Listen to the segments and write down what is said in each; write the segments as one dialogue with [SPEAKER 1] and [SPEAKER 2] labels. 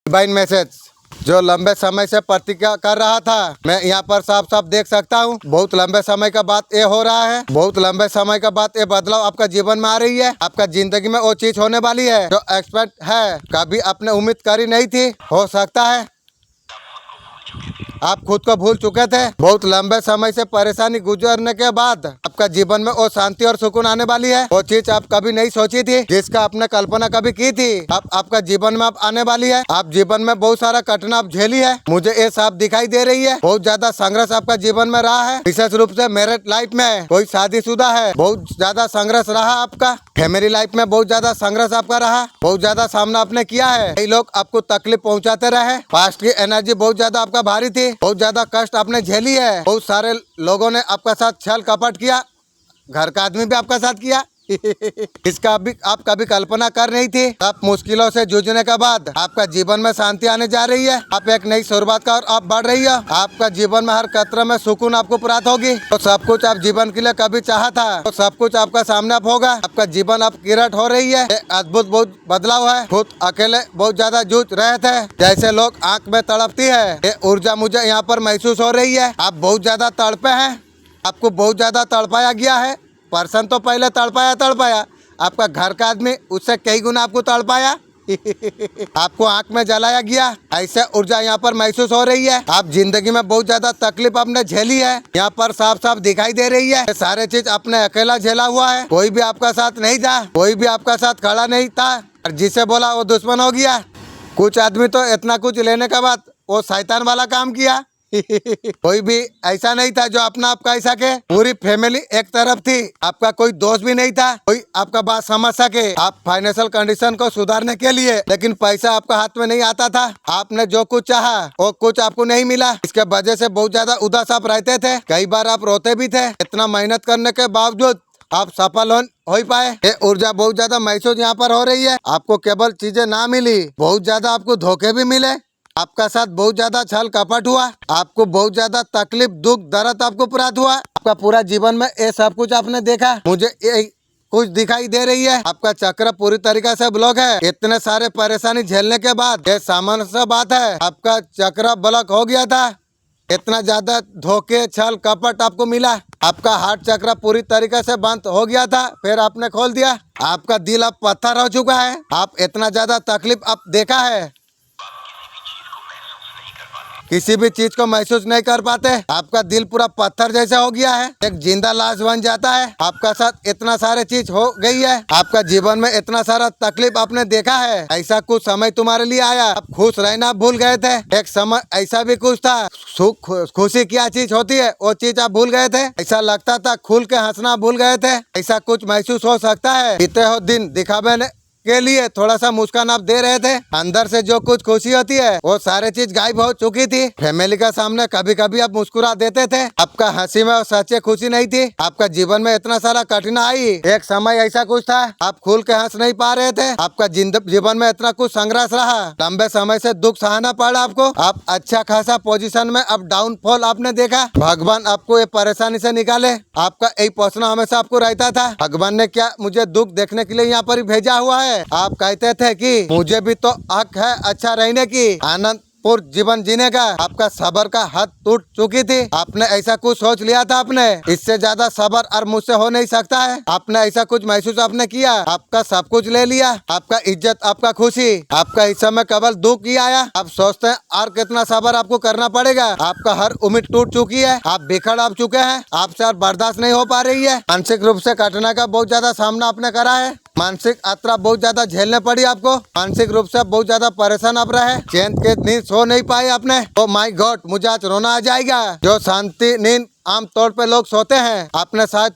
[SPEAKER 1] Divine message जो लंबे समय से प्रतीक्षा कर रहा था, मैं यहाँ पर साफ साफ देख सकता हूँ। बहुत लंबे समय का बात ये हो रहा है, बहुत लंबे समय का बात ये बदलाव आपका जीवन में आ रही है। आपका जिंदगी में वो चीज होने वाली है जो एक्सपेक्ट है, कभी आपने उम्मीद करी नहीं थी। हो सकता है आप खुद को भूल चुके थे। बहुत लंबे समय से परेशानी गुजरने के बाद आपका जीवन में वो शांति और सुकून आने वाली है। वो चीज आप कभी नहीं सोची थी, जिसका आपने कल्पना कभी की थी, अब आपका जीवन में अब आने वाली है। आप जीवन में बहुत सारा कठिनाई आप झेली है, मुझे ये साफ दिखाई दे रही है। बहुत ज्यादा संघर्ष आपका जीवन में रहा है, विशेष रूप से मैरिड लाइफ में। कोई शादीशुदा है, बहुत ज्यादा संघर्ष रहा आपका। फैमिली लाइफ में बहुत ज्यादा संघर्ष आपका रहा, बहुत ज्यादा सामना आपने किया है। कई लोग आपको तकलीफ पहुंचाते रहे, पास्ट की एनर्जी बहुत ज्यादा आपका भारी थी, बहुत ज्यादा कष्ट आपने झेली है। बहुत सारे लोगों ने आपका साथ छल कपट किया, घर का आदमी भी आपका साथ किया इसका भी आप कभी कल्पना कर नहीं थी। आप मुश्किलों से जूझने के बाद आपका जीवन में शांति आने जा रही है। आप एक नई शुरुआत का और आप बढ़ रही है। आपका जीवन में हर कतरे में सुकून आपको प्राप्त होगी। तो सब कुछ आप जीवन के लिए कभी चाहा था, तो सब कुछ आपका सामने अब होगा। आपका जीवन अब किरट हो रही है। अद्भुत बहुत बदलाव है। खुद अकेले बहुत ज्यादा जूझ रहे थे, जैसे लोग आंख में तड़पती है, ये ऊर्जा मुझे यहाँ पर महसूस हो रही है। आप बहुत ज्यादा तड़पे हैं, आपको बहुत ज्यादा तड़पाया गया है। पर्सन तो पहले तड़पाया, आपका घर का आदमी उससे कई गुना आपको तड़पाया आपको आंख में जलाया गया। ऐसे ऊर्जा यहाँ पर महसूस हो रही है। आप जिंदगी में बहुत ज्यादा तकलीफ आपने झेली है, यहाँ पर साफ साफ दिखाई दे रही है। सारे चीज आपने अकेला झेला हुआ है, कोई भी आपका साथ नहीं था, कोई भी आपका साथ खड़ा नहीं था, और जिसे बोला वो दुश्मन हो गया। कुछ आदमी तो इतना कुछ लेने के बाद वो शैतान वाला काम किया कोई भी ऐसा नहीं था जो अपना आपका ऐसा के। पूरी फैमिली एक तरफ थी, आपका कोई दोस्त भी नहीं था कोई आपका बात समझ सके। आप फाइनेंशियल कंडीशन को सुधारने के लिए, लेकिन पैसा आपका हाथ में नहीं आता था। आपने जो कुछ चाहा वो कुछ आपको नहीं मिला, इसके वजह से बहुत ज्यादा उदास आप रहते थे। कई बार आप रोते भी थे। इतना मेहनत करने के बावजूद आप सफल हो ही पाए। ये ऊर्जा बहुत ज्यादा महसूस यहाँ पर हो रही है। आपको केवल चीजें ना मिली, बहुत ज्यादा आपको धोखे भी मिले। आपका साथ बहुत ज्यादा छल कपट हुआ, आपको बहुत ज्यादा तकलीफ दुख दर्द आपको प्राप्त हुआ। आपका पूरा जीवन में ये सब कुछ आपने देखा, मुझे ये कुछ दिखाई दे रही है। आपका चक्र पूरी तरीके से ब्लॉक है। इतने सारे परेशानी झेलने के बाद ये सामान्य सा बात है, आपका चक्र ब्लॉक हो गया था। इतना ज्यादा धोखे छल कपट आपको मिला, आपका हार्ट चक्र पूरी तरीके से बंद हो गया था, फिर आपने खोल दिया। आपका दिल अब पत्थर हो चुका है। आप इतना ज्यादा तकलीफ आप देखा है, किसी भी चीज को महसूस नहीं कर पाते। आपका दिल पूरा पत्थर जैसा हो गया है, एक जिंदा लाश बन जाता है। आपका साथ इतना सारे चीज हो गई है, आपका जीवन में इतना सारा तकलीफ आपने देखा है। ऐसा कुछ समय तुम्हारे लिए आया, आप खुश रहना भूल गए थे। एक समय ऐसा भी कुछ था, सुख खुशी क्या चीज होती है वो चीज आप भूल गए थे। ऐसा लगता था खुल के हंसना भूल गए थे। ऐसा कुछ महसूस हो सकता है। बीते हो दिन दिखावे के लिए थोड़ा सा मुस्कान आप दे रहे थे, अंदर से जो कुछ खुशी होती है वो सारे चीज गायब हो चुकी थी। फैमिली का सामने कभी कभी आप मुस्कुरा देते थे, आपका हंसी में सच्चे खुशी नहीं थी। आपका जीवन में इतना सारा कठिनाई, एक समय ऐसा कुछ था आप खुल के हंस नहीं पा रहे थे। आपका जीवन में इतना कुछ संघर्ष रहा, लंबे समय से दुख सहना पड़ा आपको। आप अच्छा खासा पोजीशन में अब डाउनफॉल आपने देखा। भगवान आपको ये परेशानी से निकाले, आपका यही पूछना हमेशा आपको रहता था, भगवान ने क्या मुझे दुख देखने के लिए यहाँ पर भेजा हुआ है। आप कहते थे कि मुझे भी तो हक है अच्छा रहने की, आनंद पूर्ण जीवन जीने का। आपका सबर का हद टूट चुकी थी। आपने ऐसा कुछ सोच लिया था, आपने इससे ज्यादा सबर और मुझसे हो नहीं सकता है। आपने ऐसा कुछ महसूस आपने किया, आपका सब कुछ ले लिया, आपका इज्जत, आपका खुशी, आपका इस समय केवल दुख ही आया। आप सोचते हैं और कितना सबर आपको करना पड़ेगा। आपका हर उम्मीद टूट चुकी है, आप बिखर आप चुके हैं, आपसे और बर्दाश्त नहीं हो पा रही है। मानसिक रूप से कठिनाई का बहुत ज्यादा सामना आपने करा है, मानसिक यात्रा बहुत ज्यादा झेलने पड़ी आपको, मानसिक रूप से बहुत ज्यादा परेशान आप रहे, चैन के नींद सो नहीं पाए आपने। तो माय गॉड, मुझे आज रोना आ जाएगा। जो शांति नींद आमतौर पे लोग सोते हैं, आपने शायद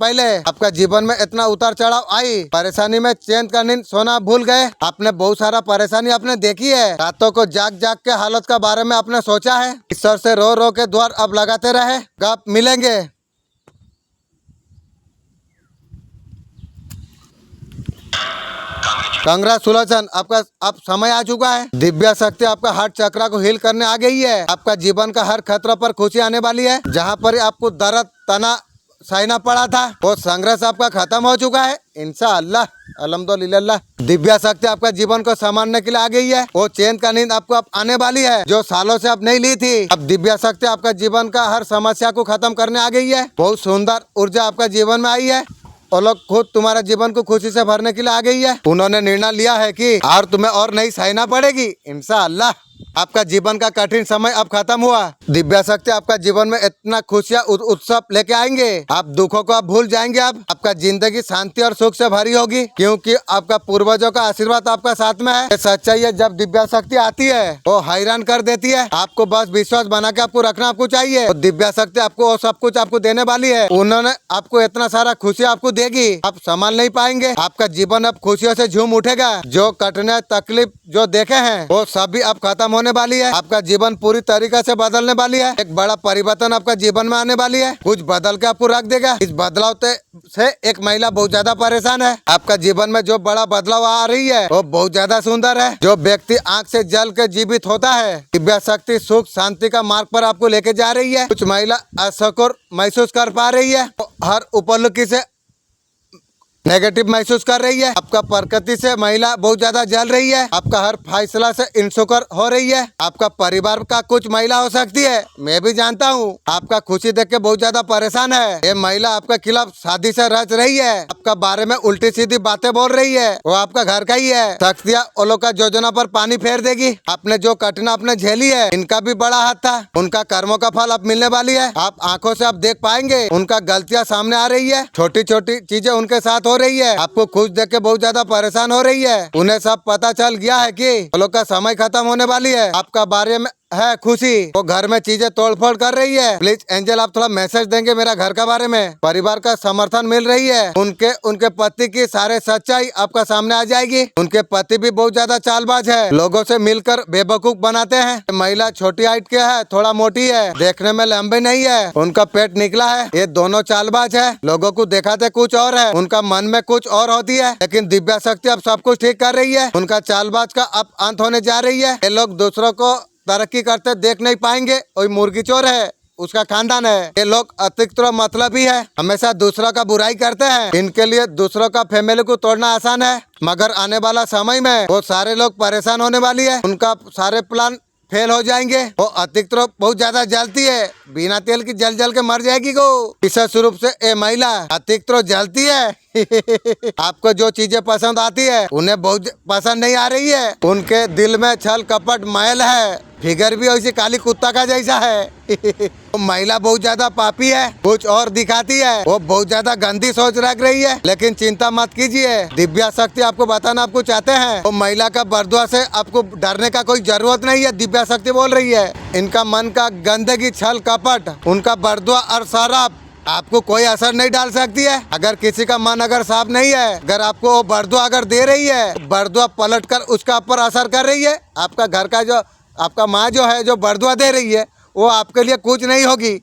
[SPEAKER 1] पहले आपका जीवन में इतना उतार चढ़ाव आई, परेशानी में चैन का नींद सोना भूल गए। आपने बहुत सारा परेशानी आपने देखी है, रातों को जाग जाग के हालत का बारे में आपने सोचा है, ईश्वर से रो रो के द्वार अब लगाते रहे, कब मिलेंगे। कांग्रेचुलेशन, आपका अब समय आ चुका है। दिव्य शक्ति आपका हार्ट चक्र को हील करने आ गई है। आपका जीवन का हर खतरा पर खुशी आने वाली है। जहाँ पर आपको दर्द तना सहना पड़ा था वो संघर्ष आपका खत्म हो चुका है इंशाअल्लाह। अल्हम्दुलिल्लाह। दिव्या शक्ति आपका जीवन को संभालने के लिए आ गई है। वो चैन का नींद आपको अब आने वाली है जो सालों से आप नहीं ली थी। अब दिव्या शक्ति आपका जीवन का हर समस्या को खत्म करने आ गई है। बहुत सुंदर ऊर्जा आपका जीवन में आई है। वो लोग खुद तुम्हारा जीवन को खुशी से भरने के लिए आ गई है। उन्होंने निर्णय लिया है कि और तुम्हें और नहीं सहना पड़ेगी इंशाअल्लाह। आपका जीवन का कठिन समय अब खत्म हुआ। दिव्या शक्ति आपका जीवन में इतना खुशियाँ उत्सव लेके आएंगे। आप दुखों को आप भूल जाएंगे। अब आपका जिंदगी शांति और सुख से भरी होगी क्योंकि आपका पूर्वजों का आशीर्वाद आपका साथ में है। ये सच्चाई है। जब दिव्या शक्ति आती है वो हैरान कर देती है। आपको बस विश्वास बना के आपको रखना आपको चाहिए। तो दिव्या शक्ति आपको सब कुछ आपको देने वाली है। उन्होंने आपको इतना सारा खुशी आपको देगी आप संभाल नहीं पाएंगे। आपका जीवन अब खुशियों से झूम उठेगा। जो कठिनाई तकलीफ जो देखे हैं वो सभी अब खत्म होने वाली है। आपका जीवन पूरी तरीके से बदलने वाली है। एक बड़ा परिवर्तन आपका जीवन में आने वाली है। कुछ बदल के आपको रख देगा। इस बदलाव से एक महिला बहुत ज्यादा परेशान है। आपका जीवन में जो बड़ा बदलाव आ रही है वो बहुत ज्यादा सुंदर है। जो व्यक्ति आंख से जल के जीवित होता है दिव्या शक्ति सुख शांति का मार्ग पर आपको लेके जा रही है। कुछ महिला असुर महसूस कर पा रही है। हर उपलब्धि से नेगेटिव महसूस कर रही है। आपका प्रकृति से महिला बहुत ज्यादा जल रही है। आपका हर फैसला से इनसुकर हो रही है। आपका परिवार का कुछ महिला हो सकती है। मैं भी जानता हूँ। आपका खुशी देख के बहुत ज्यादा परेशान है। ये महिला आपके खिलाफ शादी से रच रही है। आपका बारे में उल्टी सीधी बातें बोल रही है। वो आपका घर का ही है। शक्तियाँ ओलो का योजना पर पानी फेर देगी। आपने जो कठिनाई आपने झेली है इनका भी बड़ा हाथ था। उनका कर्मों का फल अब मिलने वाली है। आप आंखों से आप देख पाएंगे। उनका गलतियाँ सामने आ रही है। छोटी छोटी चीजें उनके साथ हो रही है। आपको खुश देख के बहुत ज्यादा परेशान हो रही है। उन्हें सब पता चल गया है कि लोग का समय खत्म होने वाली है। आपका बारे में है खुशी। वो घर में चीजें तोड़फोड़ कर रही है। प्लीज एंजल आप थोड़ा मैसेज देंगे मेरा घर का बारे में। परिवार का समर्थन मिल रही है। उनके पति की सारे सच्चाई आपका सामने आ जाएगी। उनके पति भी बहुत ज्यादा चालबाज है। लोगों से मिलकर बेवकूफ बनाते हैं। महिला छोटी हाइट के है थोड़ा मोटी है देखने में लंबी नहीं है। उनका पेट निकला है। ये दोनों चालबाज है। लोगों को दिखाते कुछ और है। उनका मन में कुछ और होती है। लेकिन दिव्या शक्ति अब सब कुछ ठीक कर रही है। उनका चालबाज का अब अंत होने जा रही है। ये लोग दूसरों को तरक्की करते देख नहीं पाएंगे। कोई मुर्गी चोर है उसका खानदान है। ये लोग अतिरिक्त मतलब ही है। हमेशा दूसरों का बुराई करते हैं। इनके लिए दूसरों का फैमिली को तोड़ना आसान है मगर आने वाला समय में वो सारे लोग परेशान होने वाली है। उनका सारे प्लान फेल हो जाएंगे। वो अतिरिक्त बहुत ज्यादा जलती है। बिना तेल की जल जल के मर जाएगी को। विशेष रूप से ये महिला अतिरिक्त जलती है। आपको जो चीजें पसंद आती है उन्हें बहुत पसंद नहीं आ रही है। उनके दिल में छल कपट मैल है। फिगर भी वैसे काली कुत्ता का जैसा है। वो महिला बहुत ज्यादा पापी है। कुछ और दिखाती है। वो बहुत ज्यादा गंदी सोच रख रही है। लेकिन चिंता मत कीजिए। दिव्या शक्ति आपको बताना आपको चाहते हैं। वो महिला का बरदुआ से आपको डरने का कोई जरूरत नहीं है। दिव्या शक्ति बोल रही है। इनका मन का गंदगी छल कपट उनका बरदुआ और शराब आपको कोई असर नहीं डाल सकती है। अगर किसी का मन अगर साफ नहीं है अगर आपको वो बरदुआ अगर दे रही है बरदुआ पलट कर उसका ऊपर असर कर रही है। आपका घर का जो आपका माँ जो है जो बरदुआ दे रही है वो आपके लिए कुछ नहीं होगी।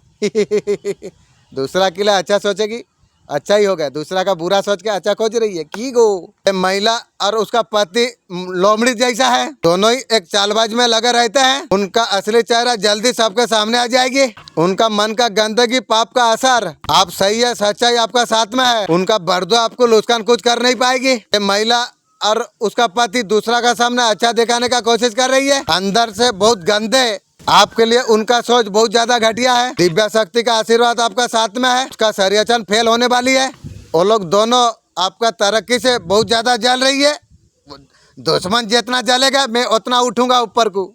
[SPEAKER 1] दूसरा के लिए अच्छा सोचेगी अच्छा ही होगा। दूसरा का बुरा सोच के अच्छा खोज रही है की गो। महिला और उसका पति लोमड़ी जैसा है। दोनों ही एक चालबाज में लगे रहते हैं। उनका असली चेहरा जल्दी सबके सामने आ जाएगी। उनका मन का गंदगी पाप का असर आप सही है सच्चाई आपका साथ में है। उनका बरदुआ आपको नुकसान कुछ कर नहीं पाएगी। महिला और उसका पति दूसरा का सामने अच्छा दिखाने का कोशिश कर रही है। अंदर से बहुत गंदे। आपके लिए उनका सोच बहुत ज्यादा घटिया है। दिव्या शक्ति का आशीर्वाद आपका साथ में है। उसका षड्यंत्र फेल होने वाली है। वो लोग दोनों आपका तरक्की से बहुत ज्यादा जल रही है। दुश्मन जितना जलेगा मैं उतना उठूंगा ऊपर को।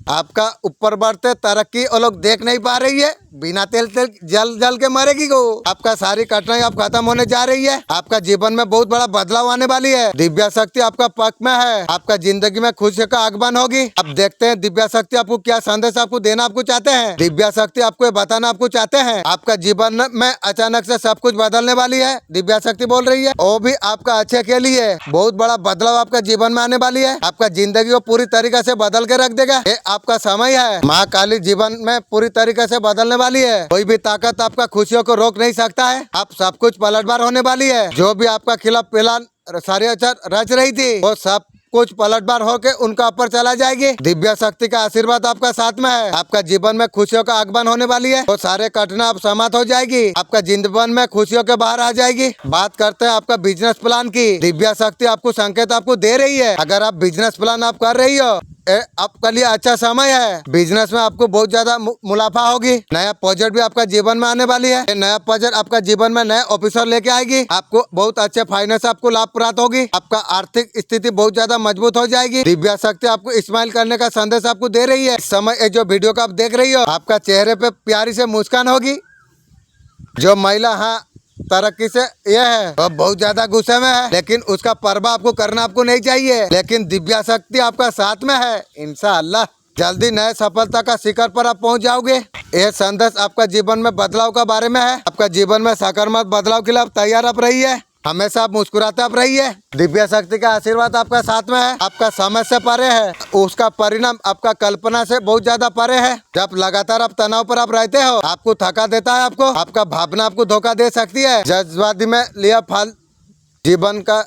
[SPEAKER 1] आपका ऊपर बढ़ते तरक्की वो लोग देख नहीं पा रही है। बिना तेल जल जल के मरेगी को। आपका सारी कठिनाई अब खत्म होने जा रही है। आपका जीवन में बहुत बड़ा बदलाव आने वाली है। दिव्या शक्ति आपका पक्ष में है। आपका जिंदगी में खुशी का आगमन होगी। अब देखते हैं दिव्या शक्ति आपको क्या संदेश आपको देना आपको चाहते हैं। दिव्या शक्ति आपको ये बताना आपको चाहते हैं। आपका जीवन में अचानक से सब कुछ बदलने वाली है। दिव्या शक्ति बोल रही है वो भी आपका अच्छे के लिए। बहुत बड़ा बदलाव आपका जीवन में आने वाली है। आपका जिंदगी को पूरी तरीके से बदल के रख देगा। ये आपका समय है। माँ काली जीवन में पूरी तरीके से बदलने वाली है। कोई भी ताकत आपका खुशियों को रोक नहीं सकता है। आप सब कुछ पलटवार होने वाली है। जो भी आपका खिलाफ प्लान सारी अच्छा रच रही थी वो सब कुछ पलटवार होके उनका ऊपर चला जाएगी। दिव्य शक्ति का आशीर्वाद आपका साथ में है। आपका जीवन में खुशियों का आगमन होने वाली है। तो सारे कठिनाई अब समाप्त हो जाएगी। आपका जीवन में खुशियों के बाहर आ जाएगी। बात करते हैं आपका बिजनेस प्लान की। दिव्य शक्ति आपको संकेत आपको दे रही है। अगर आप बिजनेस प्लान आप कर रही हो, आपके लिए अच्छा समय है। बिजनेस में आपको बहुत ज्यादा मुनाफा होगी। नया प्रोजेक्ट भी आपका जीवन में आने वाली है। नया प्रोजेक्ट आपका जीवन में नए ऑफिसर लेके आएगी। आपको बहुत अच्छे फाइनेंस आपको लाभ प्राप्त होगी। आपका आर्थिक स्थिति बहुत ज्यादा मजबूत हो जाएगी। दिव्या शक्ति आपको स्माइल करने का संदेश आपको दे रही है। इस समय ये जो वीडियो को आप देख रही हो, आपका चेहरे पे प्यारी से मुस्कान होगी। जो महिला हाँ तरक्की से यह है वो बहुत ज्यादा गुस्से में है, लेकिन उसका परवाह आपको करना आपको नहीं चाहिए। लेकिन दिव्या शक्ति आपका साथ में है। इंशाअल्लाह जल्दी नए सफलता का शिखर पर आप पहुंच जाओगे। यह संदेश आपका जीवन में बदलाव का बारे में है। आपका जीवन में सकारात्मक बदलाव के लिए आप तैयार आप रहिए। हमेशा आप मुस्कुराते आप रहिए। दिव्य शक्ति का आशीर्वाद आपका साथ में है। आपका समय से परे है। उसका परिणाम आपका कल्पना से बहुत ज्यादा परे है। जब लगातार आप तनाव पर आप रहते हो, आपको थका देता है। आपका भावना आपको धोखा दे सकती है। जज्बाती में लिया फल जीवन का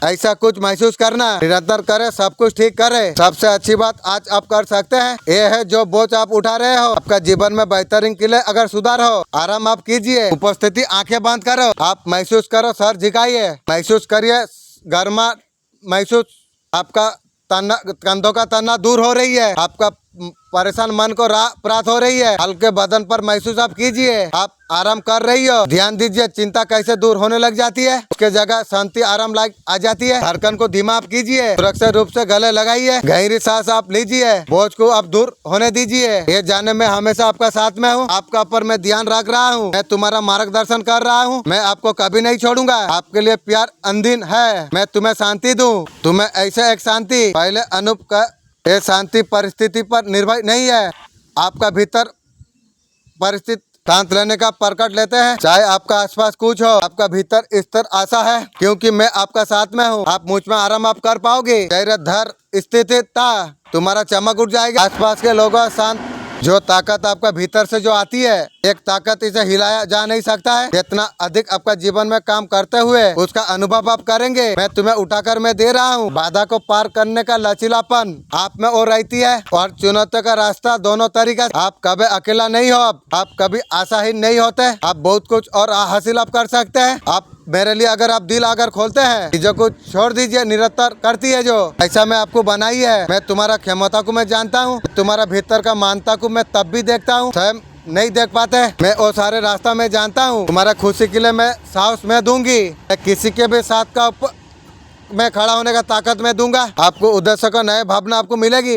[SPEAKER 1] ऐसा कुछ महसूस करना निरंतर करे, सब कुछ ठीक करे। सबसे अच्छी बात आज आप कर सकते हैं ये है जो बोझ आप उठा रहे हो, आपका जीवन में बेहतरीन के लिए अगर सुधार हो, आराम आप कीजिए। उपस्थिति आंखें बंद करो, आप महसूस करो, सर झुकाइए, महसूस करिए गर्मा महसूस। आपका कंधों का तनाव दूर हो रही है। आपका परेशान मन को राहत प्राप्त हो रही है। हल्के बदन पर महसूस आप कीजिए। आप आराम कर रही हो। ध्यान दीजिए चिंता कैसे दूर होने लग जाती है। उसके जगह शांति आराम लाग आ जाती है। धड़कन को धीमा आप कीजिए। सुरक्षित रूप से गले लगाइए। गहरी सांस आप लीजिए। बोझ को आप दूर होने दीजिए। ये जाने में हमेशा आपका साथ में हूँ। आपका ऊपर मैं ध्यान रख रहा हूँ। मैं तुम्हारा मार्गदर्शन कर रहा हूँ। मैं आपको कभी नहीं छोड़ूंगा। आपके लिए प्यार अनदीन है। मैं तुम्हें शांति दूँ। तुम्हें ऐसे एक शांति पहले अनुभव का। ये शांति परिस्थिति पर निर्भर नहीं है। आपका भीतर परिस्थिति शांत रहने का प्रकट लेते हैं। चाहे आपका आसपास कुछ हो, आपका भीतर स्थिर आशा है, क्योंकि मैं आपका साथ में हूँ। आप मुझ में आराम आप कर पाओगे। धैर्य स्थिरता तुम्हारा चमक उठ जाएगा। आसपास के लोगों शांत जो ताकत आपका भीतर से जो आती है, एक ताकत इसे हिलाया जा नहीं सकता है। जितना अधिक आपका जीवन में काम करते हुए उसका अनुभव आप करेंगे। मैं तुम्हें उठाकर मैं दे रहा हूँ। बाधा को पार करने का लचीलापन आप में और रहती है, और चुनौती का रास्ता दोनों तरीका। आप कभी अकेला नहीं हो। आप कभी आशाहीन नहीं होते। आप बहुत कुछ और हासिल आप कर सकते हैं। आप मेरे लिए अगर आप दिल अगर खोलते हैं, चीजों को छोड़ दीजिए। निरंतर करती है जो ऐसा मैं आपको बनाई है। मैं तुम्हारा क्षमता को मैं जानता हूँ। तुम्हारा भीतर का मानता को मैं तब भी देखता हूँ, स्वयं नहीं देख पाते। मैं वो सारे रास्ता में जानता हूँ। तुम्हारा खुशी के लिए मैं साहस में दूंगी। मैं किसी के भी साथ का मैं खड़ा होने का ताकत मैं दूंगा। आपको उद्देश्य का नया भावना आपको मिलेगी।